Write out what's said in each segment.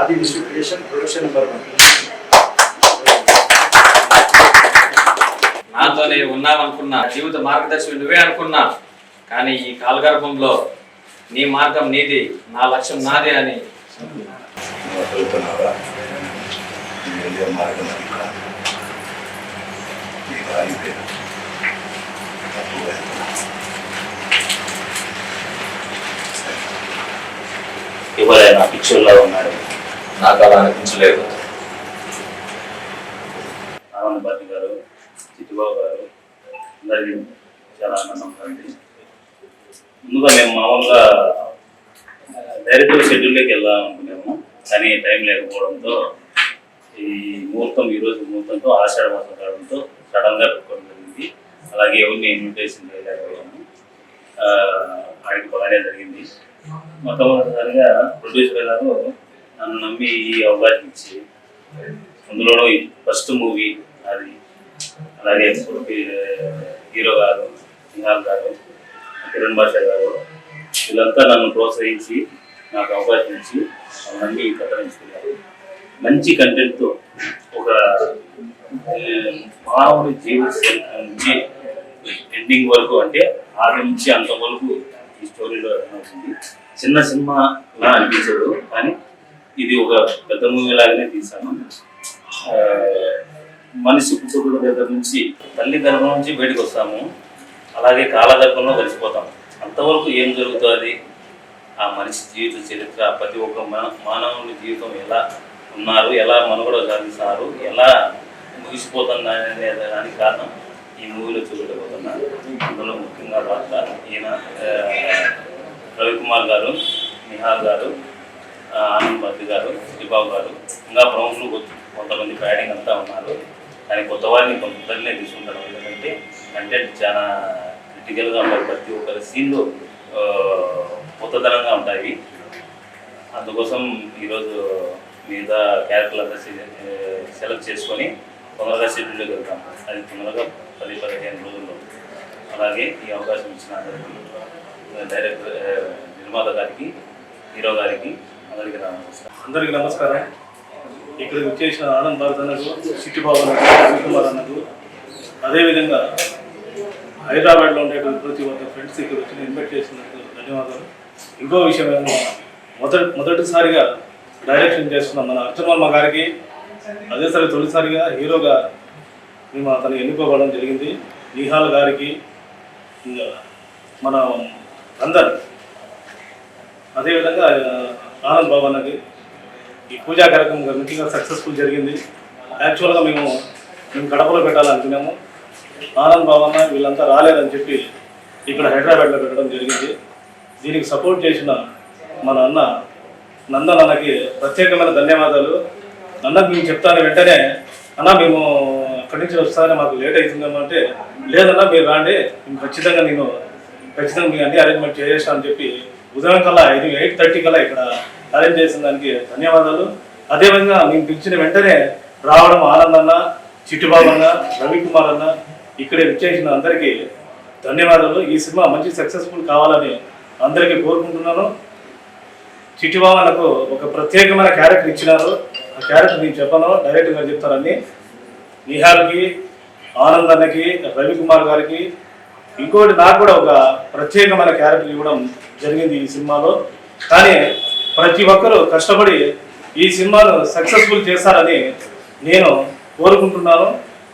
ఆది Vishnu creation production number 1. నాతోనే ఉన్నావనుకున్నా, జీవిత మార్గదర్శి నువ్వే అనుకున్నా, కానీ ఈ కాలగర్భంలో నీ మార్గం నీది, నా లక్ష్యం నాదే అని ఎవరైనా పిక్చర్లో ఉన్నాడు. నాకు అలా అనిపించలేదు. ఆనందబాబు గారు, చిట్టుబాబు గారు అందరికీ చాలా ఆనందం ఉంది. ముందుగా మేము మామూలుగా డైరెక్ట్ షెడ్యూల్లోకి వెళ్దాం అనుకున్నాము, కానీ టైం లేకపోవడంతో ఈ ఈరోజు ముహూర్తంతో ఆషాఢ మాసం కావడంతో సడన్గా పెట్టుకోవడం జరిగింది. అలాగే ఎవరిని ఇన్విటేషన్ చేయలేకపోయాము. ఆయనకి బాగానే జరిగింది. మొట్టమొదటిసారిగా ప్రొడ్యూసర్ గారు నన్ను నమ్మి ఈ అవకాశం ఇచ్చి, అందులోనూ ఫస్ట్ మూవీ అది, అలాగే హీరో గారు, నిహాల్ గారు, కిరణ్ భాష గారు, వీళ్ళంతా నన్ను ప్రోత్సహించి నాకు అవకాశం ఇచ్చి నమ్మి కథరించుకున్నారు. మంచి కంటెంట్తో ఒక మానవుడి జీవితం నుంచి ఎండింగ్ వరకు, అంటే ఆది నుంచి అంత వరకు ఈ స్టోరీలో అవుతుంది. చిన్న సినిమాలా అనిపించదు, కానీ ఇది ఒక పెద్ద మూవీ లాగానే తీసాను. మనిషి పుట్టుకుల దగ్గర నుంచి తల్లి గర్భం నుంచి బయటకు వస్తాము, అలాగే కాలగర్భంలో కలిసిపోతాం. అంతవరకు ఏం జరుగుతుంది, ఆ మనిషి జీవిత చరిత్ర, ప్రతి ఒక్క మానవుని జీవితం ఎలా ఉన్నారు, ఎలా మనుగడ సాగిస్తారు, ఎలా ముగిసిపోతుంది అనే దానికి కారణం ఈ మూవీలో చూపెట్టబోతున్నారు. అందులో ముఖ్యంగా పాత్ర ఈయన రవికుమార్ గారు, నిహాల్ గారు, ఆనందబాబు గారు, చిట్టుబాబు గారు, ఇంకా ప్రముఖులు కొంతమంది బ్యాటింగ్ అంతా ఉన్నారు. కానీ కొత్త వారిని కొంతనే తీసుకుంటారు. ఎందుకంటే కంటెంట్ చాలా క్రిటికల్గా ఉంటాయి, ప్రతి ఒక్కరి సీన్లు కొత్తదనంగా ఉంటాయి. అందుకోసం ఈరోజు మిగతా క్యారెక్టర్లంతా సెలెక్ట్ చేసుకొని తొందరగా షెడ్యూల్లోకి వెళ్తాం. అది తొందరగా 10-15 రోజుల్లో. అలాగే ఈ అవకాశం ఇచ్చిన అందరికీ, డైరెక్టర్ నిర్మాత గారికి, హీరో గారికి అందరికీ నమస్కారం. ఇక్కడ వచ్చేసిన ఆనంద్ భారత్ అన్నకు, చిట్టుబాబు అన్నకు, రవికుమార్ అన్నకు, అదేవిధంగా హైదరాబాద్లో ఉండేటువంటి ప్రతి ఒక్క ఫ్రెండ్స్ ఇక్కడ వచ్చి ఇన్వైట్ చేసినందుకు ధన్యవాదాలు. ఇంకో విషయం ఏమో, మొదటిసారిగా డైరెక్షన్ చేస్తున్న మన అర్జున్ గారికి, అదేసారి తొలిసారిగా హీరోగా మేము అతను ఎన్నుకోవడం జరిగింది. నిహాల్ గారికి, మన అందరు, అదేవిధంగా ఆనంద్ బాబు అన్నకి ఈ పూజా కార్యక్రమం ముఖ్యంగా సక్సెస్ఫుల్ జరిగింది. యాక్చువల్గా మేము గడపలో పెట్టాలనుకున్నాము. ఆనంద్ బాబు అన్న వీళ్ళంతా రాలేదని చెప్పి ఇక్కడ హైదరాబాద్లో పెట్టడం జరిగింది. దీనికి సపోర్ట్ చేసిన మన అన్న నందన్ అన్నకి ప్రత్యేకమైన ధన్యవాదాలు. అన్నకు మేము చెప్తాను వెంటనే, అన్న మేము అక్కడి నుంచి వస్తానే మాకు లేట్ అవుతుందేమో అంటే, లేదన్నా మీరు రాండి, మేము ఖచ్చితంగా మీకు అన్ని అరేంజ్మెంట్ చేసేస్తాను అని చెప్పి ఉదయం కల్లా 8:30 కల్లా ఇక్కడ అరేంజ్ చేసిన దానికి ధన్యవాదాలు. అదేవిధంగా మేము పిలిచిన వెంటనే రావడం ఆనంద్ అన్న, చిట్టుబాబు అన్న, రవికుమార్ అన్న, ఇక్కడే విచ్చేసిన అందరికీ ధన్యవాదాలు. ఈ సినిమా మంచి సక్సెస్ఫుల్ కావాలని అందరికీ కోరుకుంటున్నాను. చిట్టుబాబు అన్నకు ఒక ప్రత్యేకమైన క్యారెక్టర్ ఇచ్చినారు. ఆ క్యారెక్టర్ నేను చెప్పను, డైరెక్ట్గా చెప్తారని. నిహాల్కి, ఆనంద్ అన్నకి, రవికుమార్ గారికి, ఇంకోటి నాకు కూడా ఒక ప్రత్యేకమైన క్యారెక్టర్ ఇవ్వడం జరిగింది ఈ సినిమాలో. కానీ ప్రతి ఒక్కరూ కష్టపడి ఈ సినిమాను సక్సెస్ఫుల్ చేస్తారని నేను కోరుకుంటున్నాను.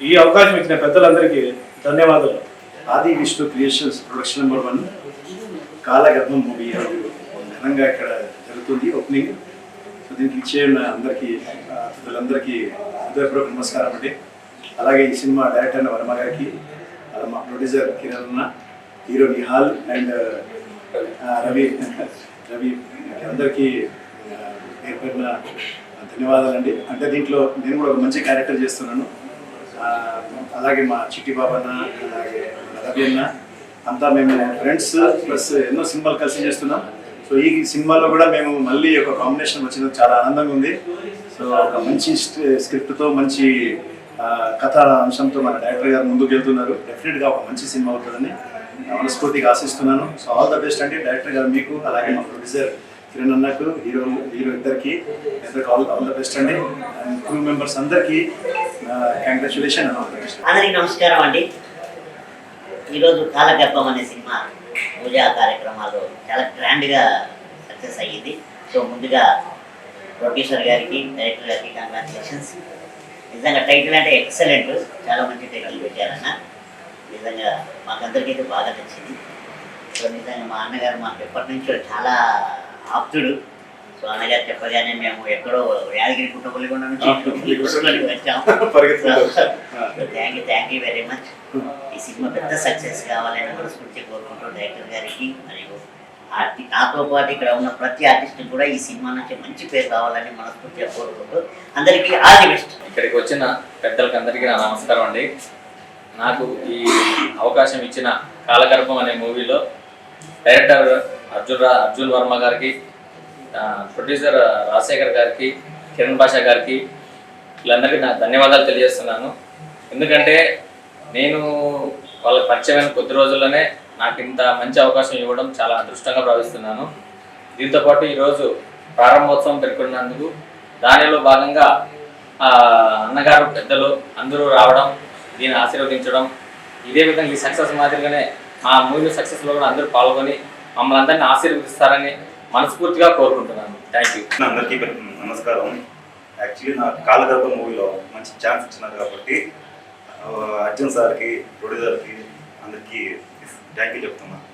ఈ అవకాశం ఇచ్చిన పెద్దలందరికీ ధన్యవాదాలు. Adi Vishnu creations production number 1 Kalagarbham movie ఘనంగా ఇక్కడ జరుగుతుంది ఓపెనింగ్. సో దీనికి ఇచ్చేయున్న అందరికీ, అతిథులందరికీ హృదయపూర్వక నమస్కారం అండి. అలాగే ఈ సినిమా డైరెక్టర్ అయిన వర్మ గారికి, మా ప్రొడ్యూసర్ కిరణ్ అన్న, హీరో నిహాల్ అండ్ రవి అందరికీ పేరున ధన్యవాదాలండి. అంటే దీంట్లో నేను కూడా ఒక మంచి క్యారెక్టర్ చేస్తున్నాను. అలాగే మా చిట్టి బాబు అన్న, అలాగే రవి అన్న, అంతా మేము ఫ్రెండ్స్ ప్లస్ ఎన్నో సినిమాలు కలిసి చేస్తున్నాం. సో ఈ సినిమాలో కూడా మేము మళ్ళీ ఒక కాంబినేషన్ వచ్చినందుకు చాలా ఆనందంగా ఉంది. సో ఒక మంచి స్క్రిప్ట్తో, మంచి కథా అంశంతో మన డైరెక్టర్ గారు ముందుకు వెళ్తున్నారు. డెఫినెట్గా ఒక మంచి సినిమా అవుతుందని మనస్ఫూర్తిగా ఆశిస్తున్నాను. సో ఆల్ ద బెస్ట్ అండి డైరెక్టర్ గారు మీకు, అలాగే మా ప్రొడ్యూసర్ కిరణ్ అన్నకు హీరో ఇద్దరికి ఆల్ ద బెస్ట్ అండి. అండ్ క్రూ మెంబర్స్ అందరికీ congratulation and all the best. అందరికీ నమస్కారం అండి. ఈరోజు కాలగర్భం అనే సినిమా పూజా కార్యక్రమాలు చాలా గ్రాండ్గా సక్సెస్ అయ్యింది. సో ముందుగా ప్రొడ్యూసర్ గారికి, డైరెక్టర్ గారికి కంగ్రాచులేషన్స్. నిజంగా టైటిల్ అంటే ఎక్సలెంట్, చాలా మంచి టైటిల్ పెట్టారన్న. నిజంగా మాకందరికైతే బాగా నచ్చింది. సో నిజంగా మా అన్నగారు మాకు ఎప్పటి నుంచో చాలా ఆప్తుడు. సో అన్నగారు చెప్పగానే మేము ఎక్కడో యాదగిరి కుటుంబలిగొండ నుంచి వచ్చాము. Thank you very much. ఈ సినిమా పెద్ద సక్సెస్ కావాలని మనస్ఫూర్తిగా కోరుకుంటూ డైరెక్టర్ గారికి మరియు నాతో పాటు ఇక్కడ ఉన్న ప్రతి ఆర్టిస్ట్కి కూడా ఈ సినిమా నుంచి మంచి పేరు కావాలని మనస్ఫూర్తిగా కోరుకుంటూ అందరికీ ఆల్ ది బెస్ట్. ఇక్కడికి వచ్చిన పెద్దలకు అందరికీ నా నమస్కారం అండి. నాకు ఈ అవకాశం ఇచ్చిన కాలగర్భం అనే మూవీలో డైరెక్టర్ అర్జున్ వర్మ గారికి, ప్రొడ్యూసర్ రాజశేఖర్ గారికి, కిరణ్ భాషా గారికి, వీళ్ళందరికీ నా ధన్యవాదాలు తెలియజేస్తున్నాను. ఎందుకంటే నేను వాళ్ళకి పరిచయమైన కొద్ది రోజుల్లోనే నాకు ఇంత మంచి అవకాశం ఇవ్వడం చాలా అదృష్టంగా భావిస్తున్నాను. దీంతోపాటు ఈరోజు ప్రారంభోత్సవం పెట్టుకున్నందుకు దానిలో భాగంగా అన్నగారు పెద్దలు అందరూ రావడం, దీన్ని ఆశీర్వదించడం, ఇదే విధంగా ఈ సక్సెస్ మాదిరిగానే మా మూవీ సక్సెస్లో కూడా అందరూ పాల్గొని మమ్మల్ని అందరినీ ఆశీర్వదిస్తారని మనస్ఫూర్తిగా కోరుకుంటున్నాను. Thank you. అందరికీ నమస్కారం. యాక్చువల్లీ నాకు కాలగర్భం మూవీలో మంచి ఛాన్స్ ఇచ్చినారు కాబట్టి అర్జున్ సార్కి, ప్రొడ్యూసర్కి అందరికీ థ్యాంక్ యూ చెప్తున్నాను.